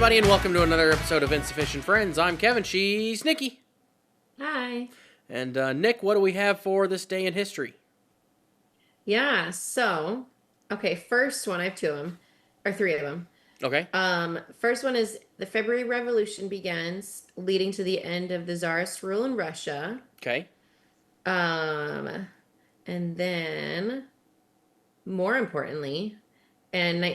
everybody, and welcome to another episode of Insufficient Friends. I'm Kevin. She's Nikki. Hi. And Nick, what do we have for this day in history? Yeah, so, okay, first one, I have two of them, or three of them. Okay. First one is the February Revolution begins, leading to the end of the Tsarist rule in Russia. Okay. And then, more importantly, and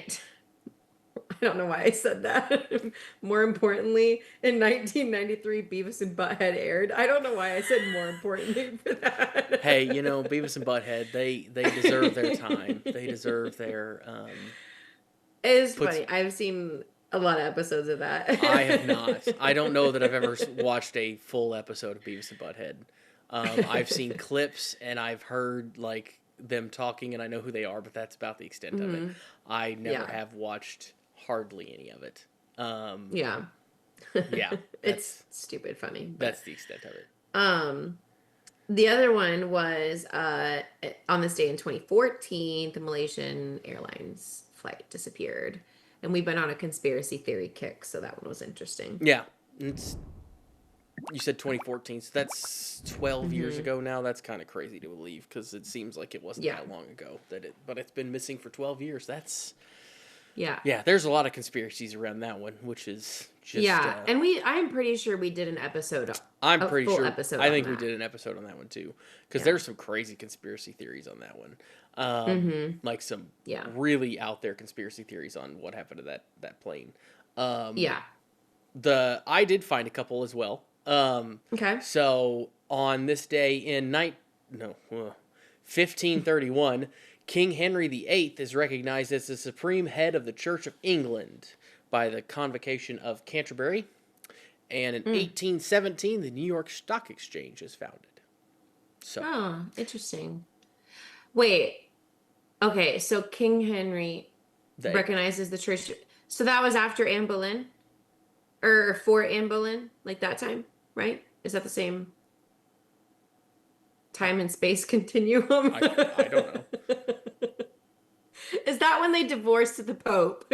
I don't know why I said that. More importantly, in 1993, Beavis and Butthead aired. I don't know why I said more importantly for that. Hey, Beavis and Butthead, they deserve their time. They deserve their... It's funny. I've seen a lot of episodes of that. I have not. I don't know that I've ever watched a full episode of Beavis and Butthead. I've seen clips, and I've heard, them talking, and I know who they are, but that's about the extent of it. I never have watched hardly any of it. Yeah. Yeah. It's stupid funny. That's the extent of it. The other one was on this day in 2014, the Malaysian Airlines flight disappeared. And we've been on a conspiracy theory kick, so that one was interesting. Yeah. You said 2014, so that's 12 years ago now. That's kind of crazy to believe, because it seems like it wasn't that long ago. But it's been missing for 12 years. That's... Yeah, there's a lot of conspiracies around that one, which is just... Yeah, and I'm pretty sure we did an episode. I'm pretty sure. Episode I think we did an episode on that one, too. Because there's some crazy conspiracy theories on that one. Like some really out there conspiracy theories on what happened to that plane. I did find a couple as well. Okay. So, on this day in 1531... King Henry VIII is recognized as the supreme head of the Church of England by the Convocation of Canterbury. And in 1817, the New York Stock Exchange is founded. Oh, interesting. Wait. Okay, so King Henry recognizes the church. So that was after Anne Boleyn? Or for Anne Boleyn? Like that time, right? Is that the same time and space continuum? I don't know. Is that when they divorced the Pope?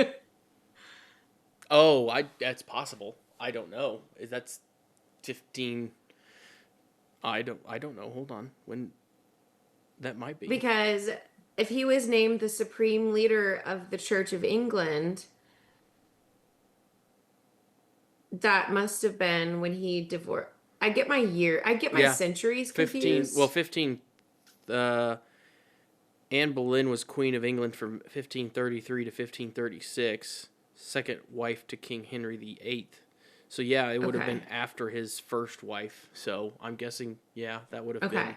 That's possible. I don't know. That's 15... I don't know. Hold on. When that might be. Because if he was named the supreme leader of the Church of England, that must have been when he divorced. I get my centuries confused. 15... Anne Boleyn was Queen of England from 1533 to 1536, second wife to King Henry VIII. So, yeah, it would have been after his first wife. So, I'm guessing, that would have been...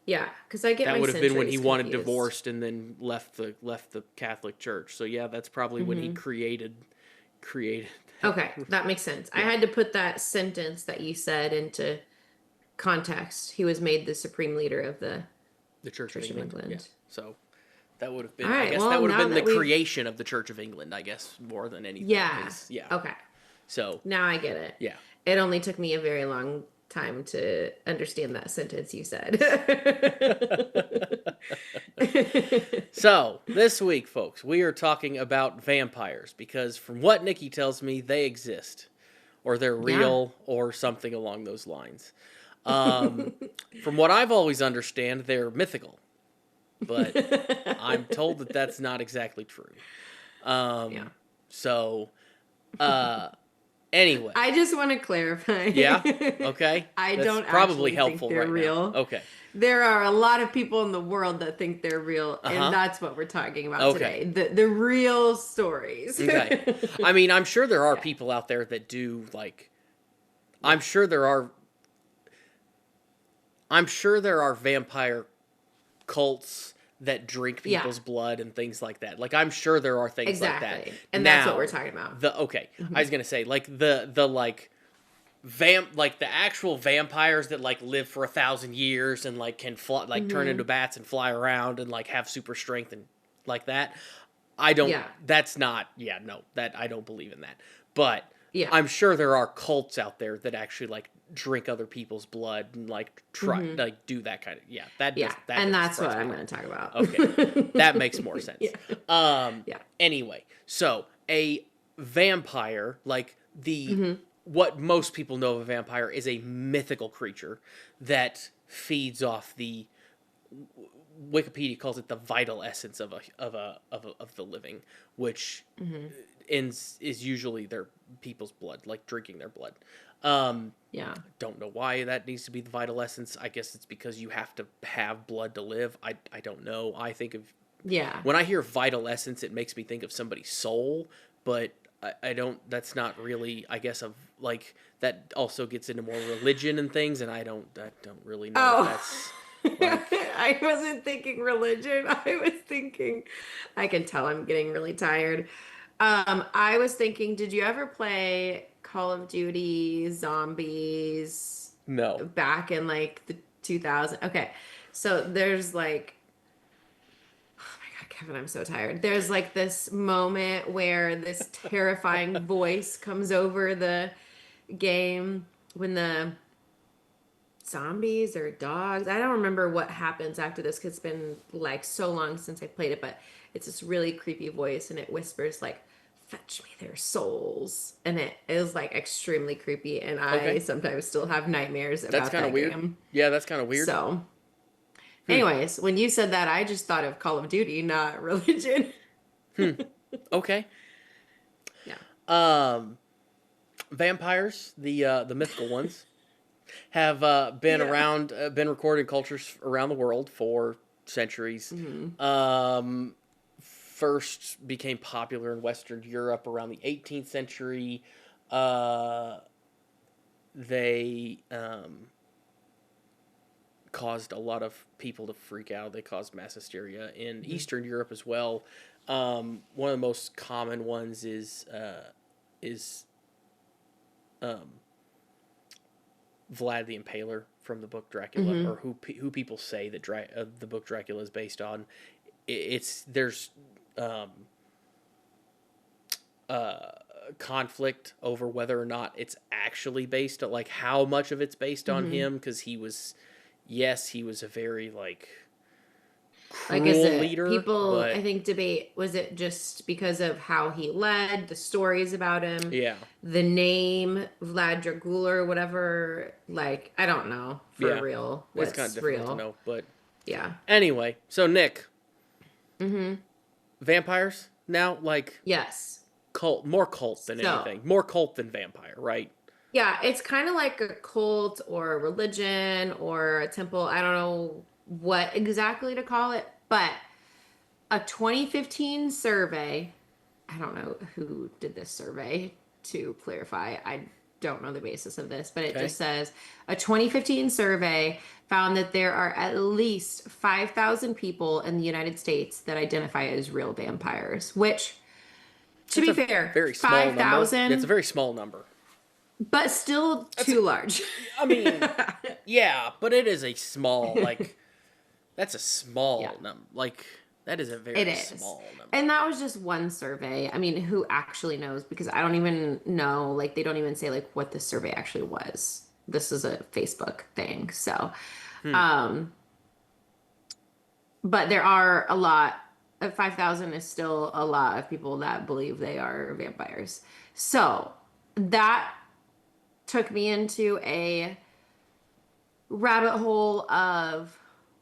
Yeah, because I get my centuries confused. That would have been when he wanted divorced and then left the Catholic Church. So, yeah, that's probably when he created Okay, that makes sense. Yeah. I had to put that sentence that you said into context. He was made the supreme leader of the Church of England. Yeah. So that would have been, right, that would have been the creation of the Church of England, I guess, more than anything. Yeah. Yeah. Okay. So now I get it. Yeah. It only took me a very long time to understand that sentence you said. So this week, folks, we are talking about vampires because from what Nikki tells me, they exist or they're real or something along those lines. From what I've always understand, they're mythical, but I'm told that that's not exactly true. So, anyway. I just want to clarify. Yeah? Okay. That's don't probably actually helpful think they're right real. Now. Okay. There are a lot of people in the world that think they're real, and that's what we're talking about today. The real stories. Okay. I mean, I'm sure there are people out there that do, I'm sure there are vampire cults that drink people's blood and things like that. I'm sure there are things like that. And that's what we're talking about. I was gonna say, the actual vampires that live for 1,000 years and can fly, turn into bats and fly around and have super strength and like that. I don't. Yeah. That's not. Yeah. No. That I don't believe in that. But I'm sure there are cults out there that actually drink other people's blood and try do that kind of that's what I'm going to talk about. Okay, that makes more sense. Anyway, so a vampire, like the Hmm. what most people know of a vampire is a mythical creature that feeds off the Wikipedia calls it the vital essence of the living, which Hmm. is usually their people's blood, like drinking their blood. Um, Yeah. don't know why that needs to be the vital essence. I guess it's because you have to have blood to live. I don't know. I think of Yeah. when I hear vital essence, it makes me think of somebody's soul, but I don't. That's not really. I guess of like that also gets into more religion and things, and I don't really know if Oh, that's like I wasn't thinking religion. I was thinking, I can tell I'm getting really tired. I was thinking, did you ever play Call of Duty Zombies no. back in like the 2000? Okay. So there's like, oh my God, Kevin, I'm so tired. There's like this moment where this terrifying voice comes over the game when the zombies or dogs. I don't remember what happens after this because it's been like so long since I played it, but it's this really creepy voice and it whispers like, "Fetch me their souls." And it is like extremely creepy and I Okay, sometimes still have nightmares that's about kind of that weird. game. Yeah, that's kind of weird. So, Hmm. anyways, when you said that, I just thought of Call of Duty, not religion. Hmm. Okay. Yeah. Um, vampires, the mythical ones, have Yeah. been recorded in cultures around the world for centuries. Hmm. Um, first became popular in Western Europe around the 18th century. Uh, they caused a lot of people to freak out. They caused mass hysteria in Hmm. Eastern Europe as well. One of the most common ones is um, Vlad the Impaler from the book Dracula, Hmm. or who people say that the book Dracula is based on. It's there's um, uh, conflict over whether or not it's actually based on like how much of it's based on Hmm. him because he was yes he was a very like Like, is cruel it leader, people, I but think, debate, was it just because of how he led, the stories about him, yeah, the name Vlad Dracula or whatever? Like, I don't know for yeah, real it's kind of what's difficult to real. know. But Yeah. anyway, so Nick, Hmm. vampires now like Yes. more cult than So, anything, more cult than vampire, right? yeah, it's kind of like a cult or a religion or a temple. I don't know what exactly to call it, but a 2015 survey, I don't know who did this survey to clarify. I don't know the basis of this, but it Okay, just says a 2015 survey found that there are at least 5,000 people in the United States that identify as real vampires, which, to that's be a fair, very small number. Yeah, it's a 5,000, very small number. but still That's a, too large. I mean, yeah, but it is a small like that's a Yeah. small number. Like that is a It very is. small number. And that was just one survey. I mean, who actually knows? Because I don't even know, like, they don't even say, like, what the survey actually was. This is a Facebook thing. So, Hmm. um, but there are a lot, 5,000 is still a lot of people that believe they are vampires. So that took me into a rabbit hole of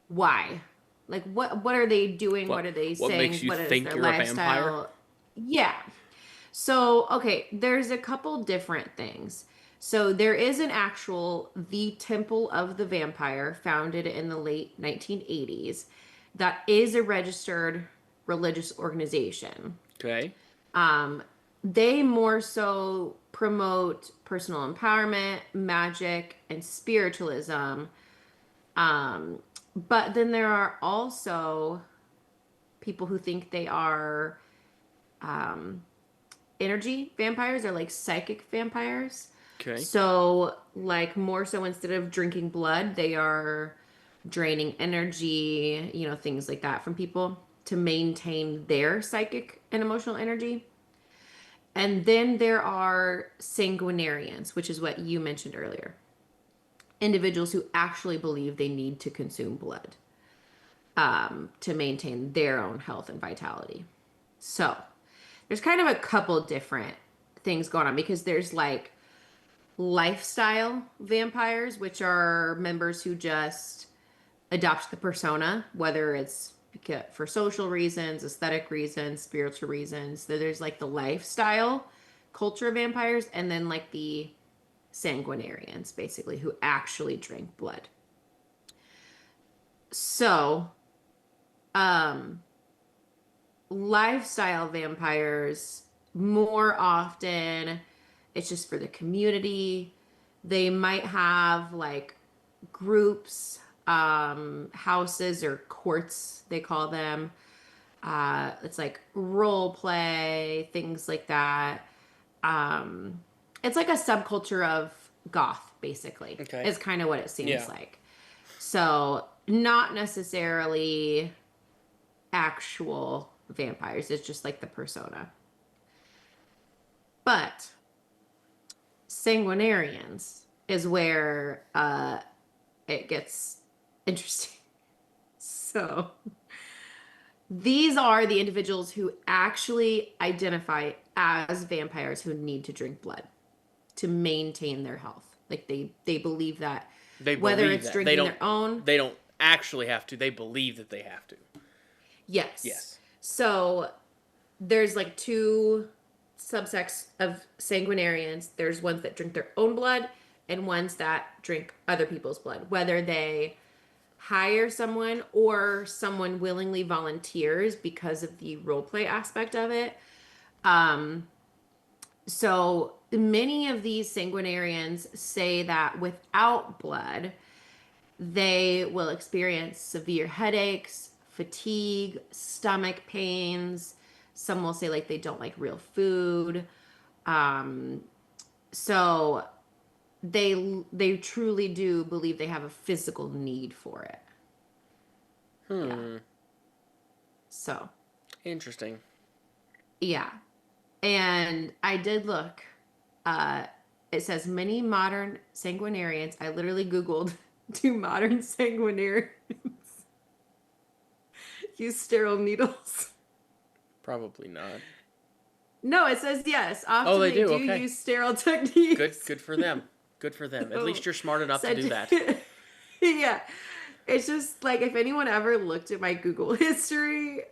why. Like what are they doing? What are they What makes saying? you What is think their you're a vampire? lifestyle? Yeah. So, okay, there's a couple different things. So, there is an actual The Temple of the Vampire founded in the late 1980s that is a registered religious organization. Okay. Um, they more so promote personal empowerment, magic, and spiritualism. But then there are also people who think they are um, energy vampires or like psychic vampires. Okay. So, like, more so instead of drinking blood, they are draining energy, things like that from people to maintain their psychic and emotional energy. And then there are sanguinarians, which is what you mentioned earlier. Individuals who actually believe they need to consume blood to maintain their own health and vitality. So, there's kind of a couple different things going on because there's like lifestyle vampires, which are members who just adopt the persona, whether it's for social reasons, aesthetic reasons, spiritual reasons. There's like the lifestyle culture of vampires, and then like the sanguinarians, basically, who actually drink blood. So, um, lifestyle vampires, more often, it's just for the community. They might have like groups, houses or courts, they call them. It's like role play, things like that. Um, it's like a subculture of goth, basically, Okay. is kind of what it seems Yeah. like. So, not necessarily actual vampires, it's just like the persona. But sanguinarians is where it gets interesting. So, these are the individuals who actually identify as vampires who need to drink blood to maintain their health. Like they believe that They whether believe it's that. drinking their own. They don't actually have to. They believe that they have to. Yes. Yes. So there's like two subsects of sanguinarians. There's ones that drink their own blood and ones that drink other people's blood, whether they hire someone or someone willingly volunteers because of the role play aspect of it. So many of these sanguinarians say that without blood, they will experience severe headaches, fatigue, stomach pains. Some will say like they don't like real food. Um, so they truly do believe they have a physical need for it. Yeah. So Interesting. yeah. And I did look. It says many modern sanguinarians. I literally Googled, do modern sanguinarians use sterile needles? Probably not. No, it says yes. Oh, Often they they do? do Okay. use sterile techniques. Good for them. Good for them. At least you're smart enough to do that. Yeah. It's just like if anyone ever looked at my Google history,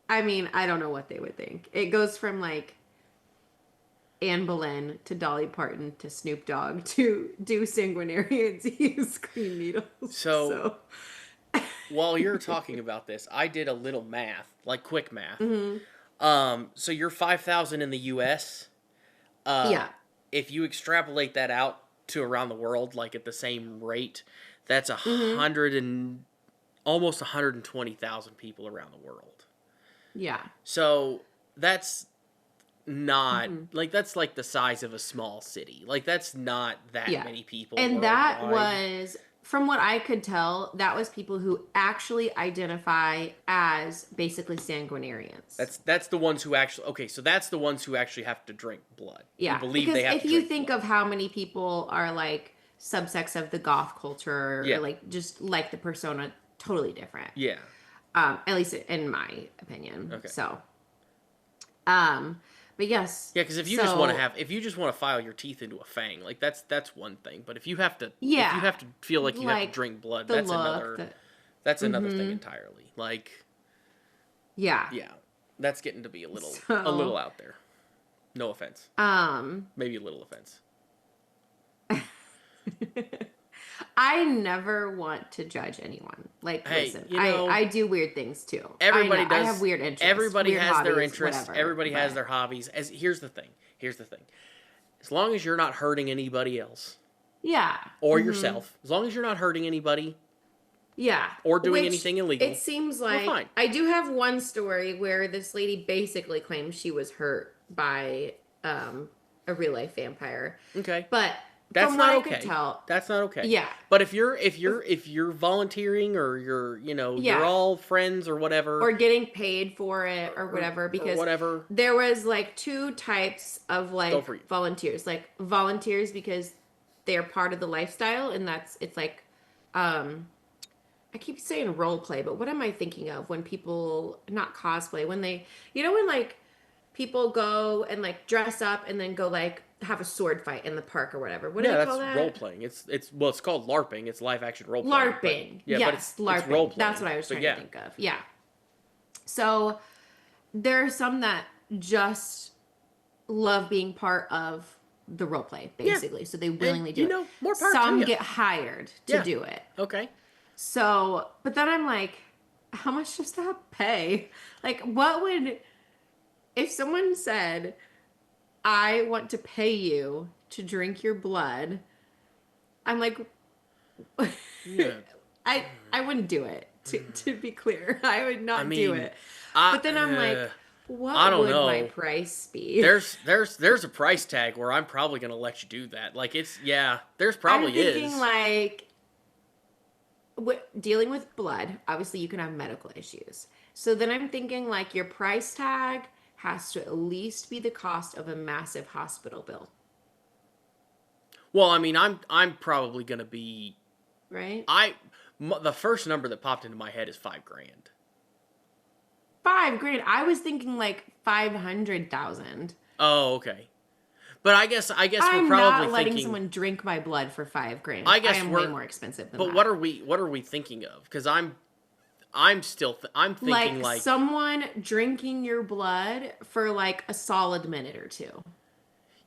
I mean, I don't know what they would think. It goes from like Anne Boleyn to Dolly Parton to Snoop Dogg to do sanguinarians use clean needles. So while you're talking about this, I did a little math, like quick math. So you're 5,000 in the U.S. Yeah. If you extrapolate that out to around the world, like at the same rate, that's almost 120,000 people around the world. Yeah. So that's not like that's like the size of a small city. Like that's not that many people. And worldwide. that was, from what I could tell, that was people who actually identify as basically sanguinarians. That's the ones who actually so that's the ones who actually have to drink blood. Yeah, who believe because they have if to you drink think blood. of how many people are like subsects of the goth culture, or like just like the persona, totally different. Yeah. At least in my opinion. Okay. So, but yes. Yeah, because if you just want to file your teeth into a fang, like that's one thing. But if you have to, if you have to feel like you have to drink blood, that's another thing entirely. Like, yeah, that's getting to be a little out there. No offense. Maybe a little offense. I never want to judge anyone. Like, hey, listen, I do weird things too. Everybody does. I have weird interests. Everybody has hobbies, their interests. Everybody has their hobbies. Here's the thing. As long as you're not hurting anybody else. Yeah. Or yourself. As long as you're not hurting anybody. Yeah. Or doing anything illegal. It seems like I do have one story where this lady basically claims she was hurt by a real life vampire. Okay. But that's from not what okay. I could tell, that's not okay. Yeah. But if you're volunteering or you're all friends or whatever, or getting paid for it or whatever, because there was like two types of like volunteers. Like volunteers because they're part of the lifestyle, and it's like I keep saying role play, but what am I thinking of when people not cosplay, when they when like people go and like dress up and then go like have a sword fight in the park or whatever. What do Yeah, they that's call role that? playing. It's called LARPing. It's live action role playing. But LARPing. yeah, but Yes, it's role LARPing. That's playing. what I was But trying to yeah, think of. Yeah. So there are some that just love being part of the role play, yeah, basically. So they and willingly do it. more power to Some you. get hired to Yeah. do it. Okay. So, but then I'm like, how much does that pay? Like, what would, if someone said, I want to pay you to drink your blood, I'm like, Yeah. I wouldn't do it. To be clear, I would I not do mean, it. I But then I'm uh, like, I what don't would my know. price be? There's a price tag where I'm probably gonna let you do that. Like it's yeah, there's I'm probably thinking is. like dealing with blood, obviously you can have medical issues. So then I'm thinking like your price tag has to at least be the cost of a massive hospital bill, Well, I mean, I'm probably gonna be right? the first number that popped into my head is 5 grand. 5 grand. I was thinking like 500,000. Oh, okay. But I guess we're I'm probably not letting thinking. someone drink my blood for 5 grand. I I guess am way we're. more expensive than But that. what are we thinking of? Because I'm still I'm thinking Like like someone drinking your blood for like a solid minute or two.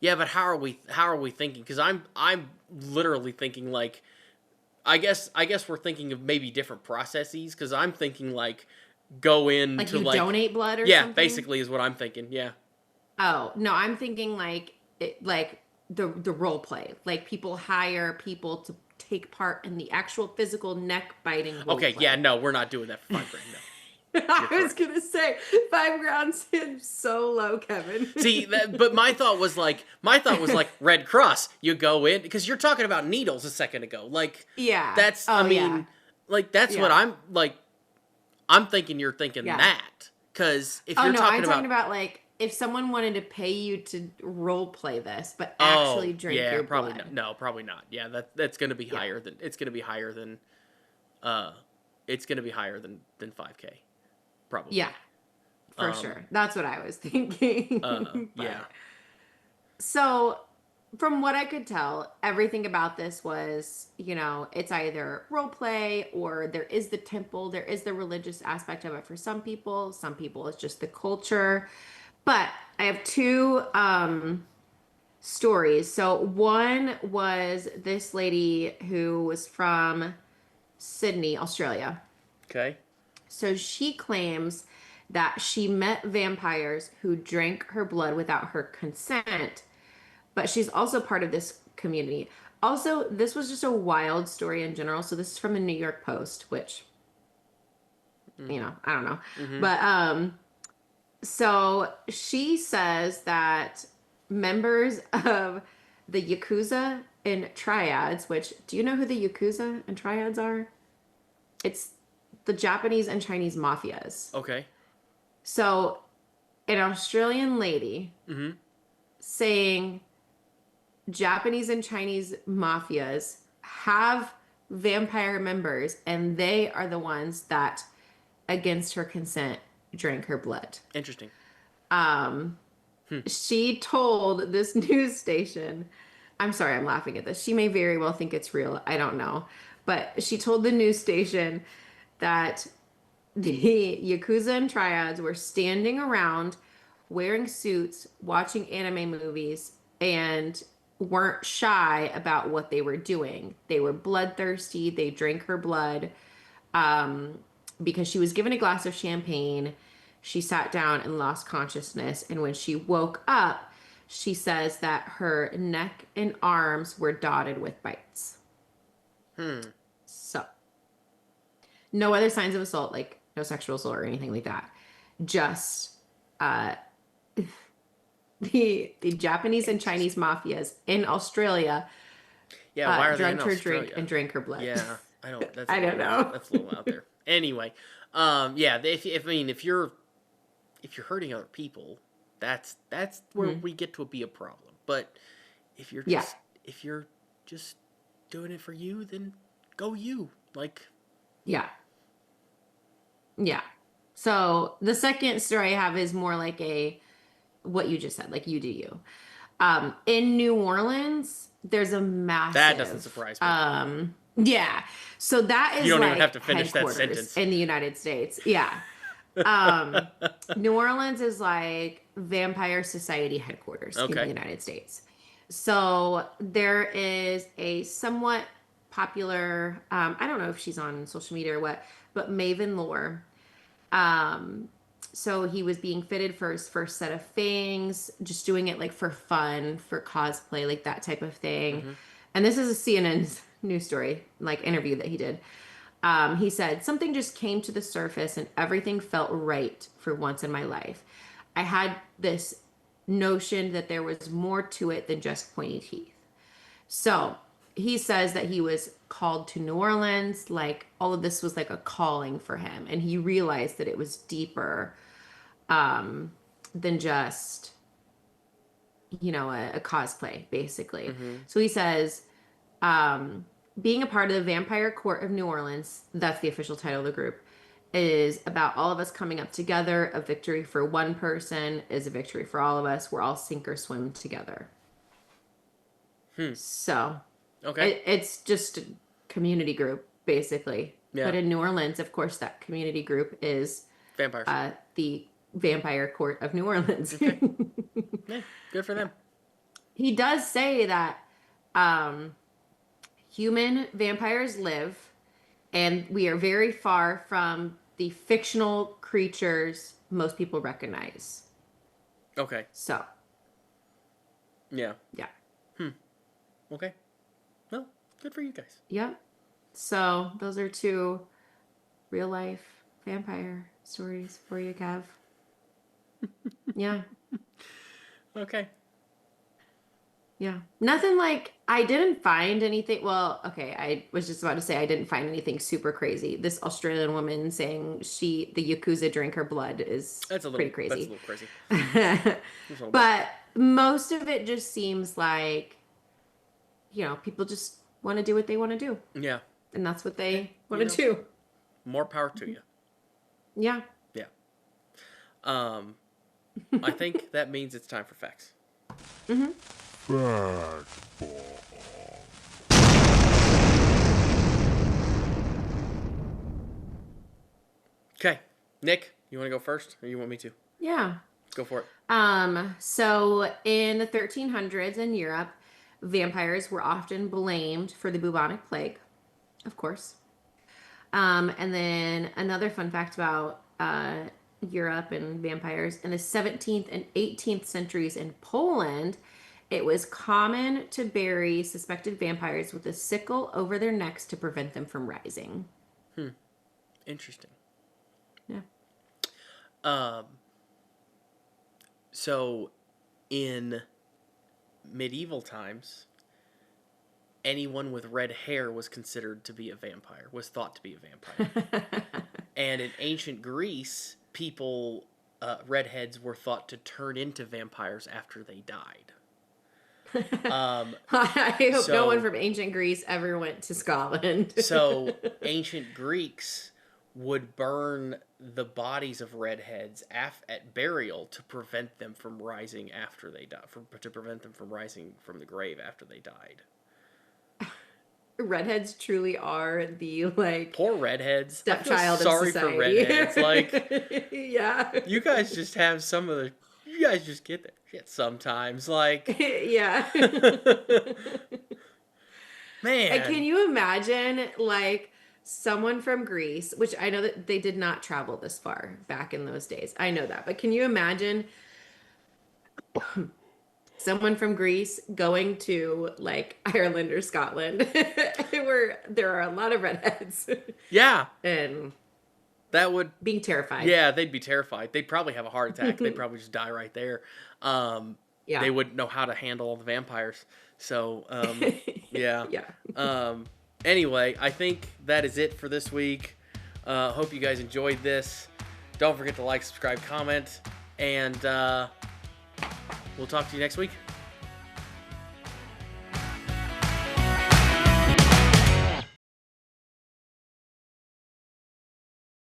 yeah, but how are we thinking? Because I'm literally thinking like I guess we're thinking of maybe different processes. Because I'm thinking like go Like into you like donate blood or yeah, something. basically is what I'm thinking. Yeah. Oh, no, I'm thinking like like the role play. Like people hire people to take part in the actual physical neck biting role Okay. Yeah. play. No, we're not doing that for 5 grand. No, I you're was correct. gonna say 5 grand seems so low, Kevin. See, but my thought was like Red Cross. You go in because you're talking about needles a second ago. Like Yeah. that's I Oh yeah. mean, like that's what Yeah. I'm like. I'm thinking you're thinking Yeah. that because if Oh you're no, I'm talking talking about about like if someone wanted to pay you to role play this, but actually oh drink yeah, your probably not. blood. No, probably not. Yeah, that's gonna be Yeah. higher than it's gonna be higher than uh, it's gonna be higher than 5K Yeah, probably. for Um, sure. That's what I was thinking. yeah. But so, from what I could tell, everything about this was, it's either role play or there is the temple, there is the religious aspect of it for some people. Some people it's just the culture. But I have two stories. So, one was this lady who was from Sydney, Australia. Okay. So, she claims that she met vampires who drank her blood without her consent, but she's also part of this community. Also, this was just a wild story in general. So this is from the New York Post, which, Mm-hmm. I don't know. Mm-hmm. But so she says that members of the Yakuza and Triads, which do you know who the Yakuza and Triads are? It's the Japanese and Chinese mafias. Okay. So an Australian lady Mm-hmm. saying Japanese and Chinese mafias have vampire members, and they are the ones that, against her consent, drank her blood. Interesting. Um, Hmm. she told this news station, I'm sorry, I'm laughing at this. She may very well think it's real. I don't know. But she told the news station that the Yakuza and Triads were standing around wearing suits, watching anime movies, and weren't shy about what they were doing. They were bloodthirsty. They drank her blood um, because she was given a glass of champagne. She sat down and lost consciousness. And when she woke up, she says that her neck and arms were dotted with bites. Hmm. So, no other signs of assault, like no sexual assault or anything like that. Just uh, the Japanese and Chinese Interesting. mafias in Australia Yeah. Why are they in drugged her drink Australia? and drank her blood. Yeah. I don't. That's a I don't little. know. That's a little out there. Anyway. Yeah. If I mean if you're hurting other people, that's where Mhm. we get to be a problem. But if you're Yeah, just if you're just doing it for you, then go you. Like yeah, yeah. So the second story I have is more like what you just said, like you do you. In New Orleans, there's a massive. That doesn't surprise me. Yeah. So that is you don't like even have to finish that headquarters sentence in the United States. Yeah. New Orleans is like Vampire Society headquarters in the United States. So there is a somewhat popular, I don't know if she's on social media or what, but Maven Lore. So he was being fitted for his first set of fangs, just doing it like for fun, for cosplay, like that type of thing. Mm-hmm. And this is a CNN's news story, like interview that he did. He said, something just came to the surface and everything felt right for once in my life. I had this notion that there was more to it than just pointy teeth. So he says that he was called to New Orleans, like all of this was like a calling for him. And he realized that it was deeper than just, you know, a cosplay, basically. Mm-hmm. So he says, being a part of the Vampire Court of New Orleans, that's the official title of the group, is about all of us coming up together. A victory for one person is a victory for all of us. We're all sink or swim together. So, it's just a community group, basically. Yeah. But in New Orleans, of course, that community group is vampires. The Vampire Court of New Orleans. Okay. Yeah, good for them. He does say that human vampires live, and we are very far from the fictional creatures most people recognize. Okay. So. Yeah. Yeah. Okay. Well, good for you guys. Yep. So those are 2 real life vampire stories for you, Kev. Yeah. Okay. Yeah. Nothing like, I didn't find anything. Well, okay. I was just about to say I didn't find anything super crazy. This Australian woman saying the Yakuza drink her blood is pretty crazy. That's a little crazy. But most of it just seems like, you know, people just want to do what they want to do. Yeah. And that's what they want to do. More power to you. Yeah. Yeah. I think that means it's time for facts. Mm-hmm. Fact ball. Okay. Nick, you want to go first or you want me to? Yeah. Go for it. So in the 1300s in Europe, vampires were often blamed for the bubonic plague, of course. And then another fun fact about Europe and vampires, in the 17th and 18th centuries in Poland, it was common to bury suspected vampires with a sickle over their necks to prevent them from rising. Interesting. Yeah. So in medieval times, anyone with red hair was considered to be a vampire, was thought to be a vampire. And in ancient Greece, redheads were thought to turn into vampires after they died. I hope no one from ancient Greece ever went to Scotland. So ancient Greeks would burn the bodies of redheads at burial to prevent them from rising after they died, to prevent them from rising from the grave after they died. Redheads truly are the, like, poor redheads. Stepchild of society. Sorry for redheads. Like, yeah, you guys just have some of the. You guys just get that shit sometimes. Like, yeah. Man, and can you imagine, like, someone from Greece, which I know that they did not travel this far back in those days. I know that, but can you imagine someone from Greece going to, like, Ireland or Scotland where there are a lot of redheads? Yeah. And that would... being terrified. Yeah, they'd be terrified. They'd probably have a heart attack. They'd probably just die right there. Yeah. They wouldn't know how to handle all the vampires. So, yeah. Yeah. Anyway, I think that is it for this week. Hope you guys enjoyed this. Don't forget to like, subscribe, comment, and... we'll talk to you next week.